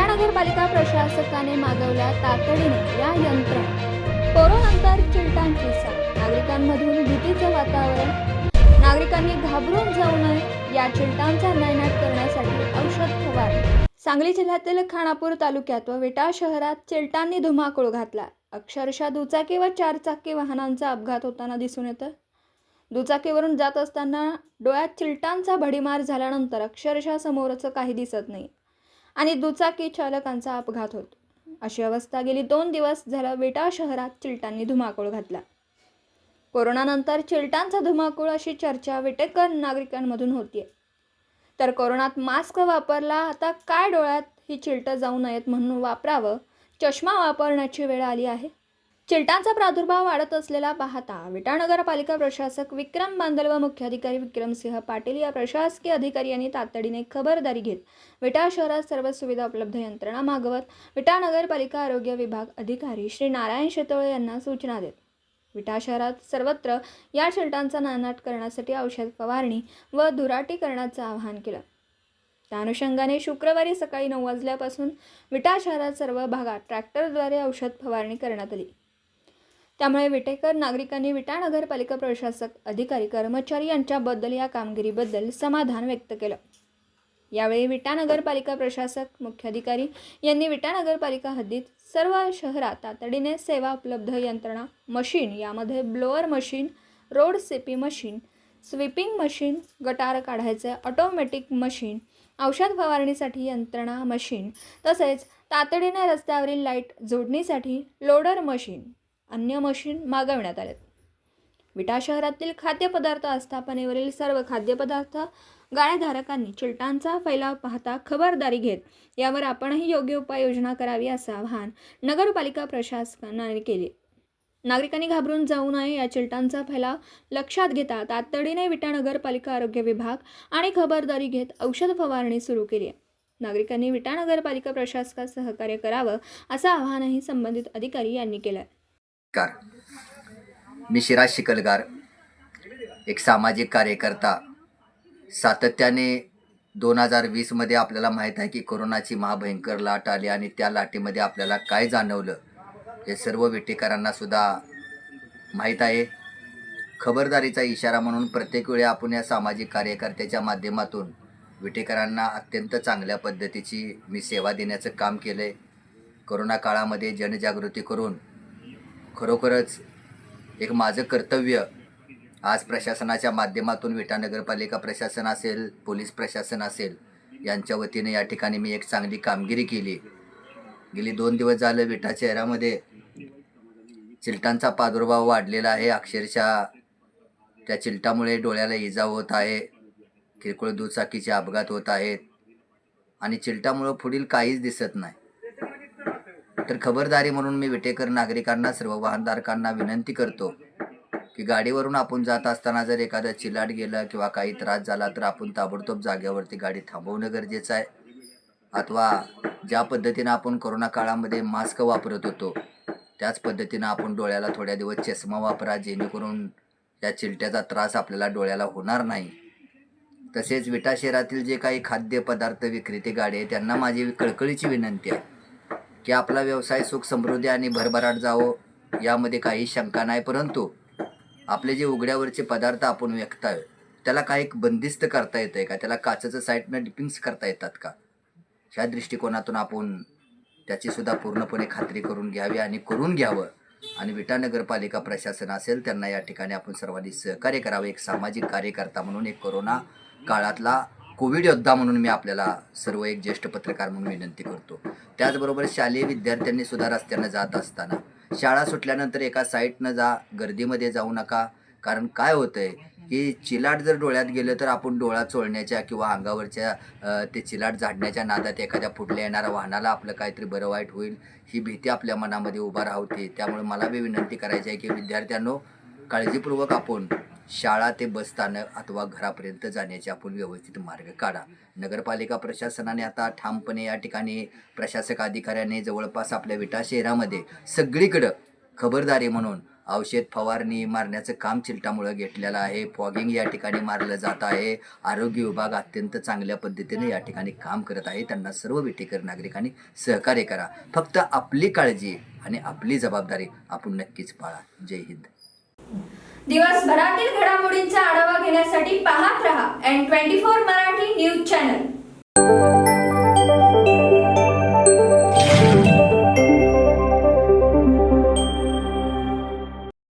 विटा नगरपालिका प्रशासकाने मागवल्या तातडीने या यंत्रणा। कोरोनानंतर चिलटांची साथ, नागरिकांमधून भीतीचं वातावरण। नागरिकांनी घाबरून जाऊ नये, या चिलटांचा नायनाट करण्यासाठी औषध फवारणी। सांगली जिल्ह्यातील खानापूर तालुक्यात व विटा शहरात चिलटांनी धुमाकूळ घातला। अक्षरशः दुचाकी व चारचाकी वाहनांचा अपघात होताना दिसून येतं। दुचाकीवरून जात असताना डोळ्यात चिलटांचा भडीमार झाल्यानंतर अक्षरशः समोरचं काही दिसत नाही आणि दुचाकी चालकांचा अपघात होतो। अशी अवस्था गेली 2 दिवस झालं विटा शहरात चिलटांनी धुमाकूळ घातला। कोरोनानंतर चिलटांचा धुमाकूळ अशी चर्चा विटेकर नागरिकांमधून होतीये। तर कोरोनात मास्क वापरला, आता काय डोळ्यात ही चिलटं जाऊ नयेत म्हणून वापरावं, चष्मा वापरण्याची वेळ आली आहे। चिलटांचा प्रादुर्भाव वाढत असलेला पाहता विटा नगरपालिका प्रशासक विक्रम बांदल व मुख्याधिकारी विक्रमसिंह पाटील या प्रशासकीय अधिकारी यांनी तातडीने खबरदारी घेत विटा शहरात सर्व सुविधा उपलब्ध यंत्रणा मागवत विटा नगरपालिका आरोग्य विभाग अधिकारी श्री नारायण शेतोळे यांना सूचना देत विटा शहरात सर्वत्र या चिलटांचा नायनाट करण्यासाठी औषध फवारणी व धुराटी करण्याचं आवाहन केलं। त्या अनुषंगाने शुक्रवारी सकाळी 9 वाजल्यापासून विटा शहरात सर्व भागात ट्रॅक्टरद्वारे औषध फवारणी करण्यात आली। त्यामुळे विटेकर नागरिकांनी विटा नगरपालिका प्रशासक, अधिकारी, कर्मचारी यांच्याबद्दल या कामगिरीबद्दल समाधान व्यक्त केलं। यावेळी विटा नगरपालिका प्रशासक, मुख्याधिकारी यांनी विटा नगरपालिका हद्दीत सर्व शहरात तातडीने सेवा उपलब्ध यंत्रणा मशीन, यामध्ये blower machine, road CP machine, sweeping machine, गटार काढायचे ऑटोमॅटिक मशीन, औषध फवारणीसाठी यंत्रणा मशीन, तसेच तातडीने रस्त्यावरील लाईट जोडणीसाठी लोडर मशीन, अन्य मशीन मागवण्यात आलेत। विटा शहरातील खाद्यपदार्थ आस्थापनेवरील सर्व खाद्यपदार्थ गाळेधारकांनी चिलटांचा फैलाव पाहता खबरदारी घेत यावर आपणही योग्य उपाययोजना करावी असं आवाहन नगरपालिका प्रशासनाने केले। नागरिकांनी घाबरून जाऊ नये, या चिलटांचा फैलाव लक्षात घेता तातडीने विटा नगरपालिका आरोग्य विभाग आणि खबरदारी घेत औषध फवारणी सुरू केली आहे। नागरिकांनी विटा नगरपालिका प्रशासकास सहकार्य करावं असं आवाहनही संबंधित अधिकारी यांनी केलं। मी शिराज शिकलगार, एक सामाजिक कार्यकर्ता। सातत्याने 2020मध्ये आपल्याला माहीत आहे की कोरोनाची महाभयंकर लाट आली आणि त्या लाटेमध्ये आपल्याला काय जाणवलं हे सर्व विटेकरांना सुद्धा माहीत आहे। खबरदारीचा इशारा म्हणून प्रत्येक वेळी आपण या सामाजिक कार्यकर्त्याच्या माध्यमातून विटेकरांना अत्यंत चांगल्या पद्धतीची मी सेवा देण्याचं काम केलं आहे। कोरोना काळामध्ये जनजागृती करून खरोखरच एक माझं कर्तव्य आज प्रशासनाच्या माध्यमातून विटा नगरपालिका प्रशासन असेल, पोलीस प्रशासन असेल, यांच्या वतीने या ठिकाणी मी एक चांगली कामगिरी केली। गेली 2 दिवस झालं विटा शहरामध्ये चिलटांचा प्रादुर्भाव वाढलेला आहे। अक्षरशः त्या चिलटामुळे डोळ्याला इजा होत आहे, किरकोळ दुचाकीचे अपघात होत आहेत आणि चिलटामुळं पुढील काहीच दिसत नाही। तर खबरदारी म्हणून मी विटेकर नागरिकांना, सर्व वाहनधारकांना विनंती करतो की गाडीवरून आपण जात असताना जर एखादा चिलाट गेलं किंवा काही त्रास झाला तर आपण ताबडतोब जागेवरती गाडी थांबवणं गरजेचं आहे। अथवा ज्या पद्धतीनं आपण कोरोना काळामध्ये मास्क वापरत होतो त्याच पद्धतीनं आपण डोळ्याला थोड्या दिवस चष्मा वापरा, जेणेकरून या चिलट्याचा त्रास आपल्याला डोळ्याला होणार नाही। तसेच विटा शहरातील जे काही खाद्यपदार्थ विक्रेते गाडी आहे त्यांना माझी कळकळीची विनंती आहे की आपला व्यवसाय सुख समृद्धी आणि भरभराट जावो, यामध्ये काही शंका नाही, परंतु आपले जे उघड्यावरचे पदार्थ आपण विकताय त्याला काही बंदिस्त करता येतंय का, त्याला काचेचं साईडनं डिपिंग्स करता येतात का, ह्या दृष्टिकोनातून आपण त्याची सुद्धा पूर्णपणे खात्री करून घ्यावी आणि करून घ्यावं। आणि विटा नगरपालिका प्रशासन असेल त्यांना या ठिकाणी आपण सर्वांनी सहकार्य करावे। एक सामाजिक कार्यकर्ता म्हणून, एक कोरोना काळातला कोविड योद्धा म्हणून मी आपल्याला सर्व एक ज्येष्ठ पत्रकार म्हणून विनंती करतो। त्याचबरोबर शालेय विद्यार्थ्यांनी सुद्धा रस्त्यानं जात असताना शाळा सुटल्यानंतर एका साईडनं जा, गर्दीमध्ये जाऊ नका। कारण काय होतंय की चिलाट जर डोळ्यात गेलं तर आपण डोळा चोळण्याच्या किंवा अंगावरच्या ते चिलाट झाडण्याच्या नादात एखाद्या पुढल्या येणाऱ्या वाहनाला आपलं काहीतरी बरं वाईट होईल ही भीती आपल्या मनामध्ये उभा राहते। त्यामुळे मला बी विनंती करायची आहे की विद्यार्थ्यांनो, काळजीपूर्वक आपण शाळा ते बसस्थानक अथवा घरापर्यंत जाण्याचे आपण व्यवस्थित मार्ग काढा। नगरपालिका प्रशासनाने आता ठामपणे या ठिकाणी प्रशासक अधिकाऱ्यांनी जवळपास आपल्या विटा शहरामध्ये सगळीकडं खबरदारी म्हणून औषध फवारणी मारण्याचं काम चिलटामुळं घेतलेलं आहे. फॉगिंग या ठिकाणी मारलं जात आहे. आरोग्य विभाग अत्यंत चांगल्या पद्धतीने या ठिकाणी काम करत आहे. त्यांना सर्व विटेकर नागरिकांनी सहकार्य करा. फक्त आपली काळजी आणि आपली जबाबदारी आपण नक्कीच पाळा. जय हिंद. दिवसभरातील घडामोडींचा आढावा घेण्यासाठी पाहत रहा N24 मराठी न्यूज चॅनल.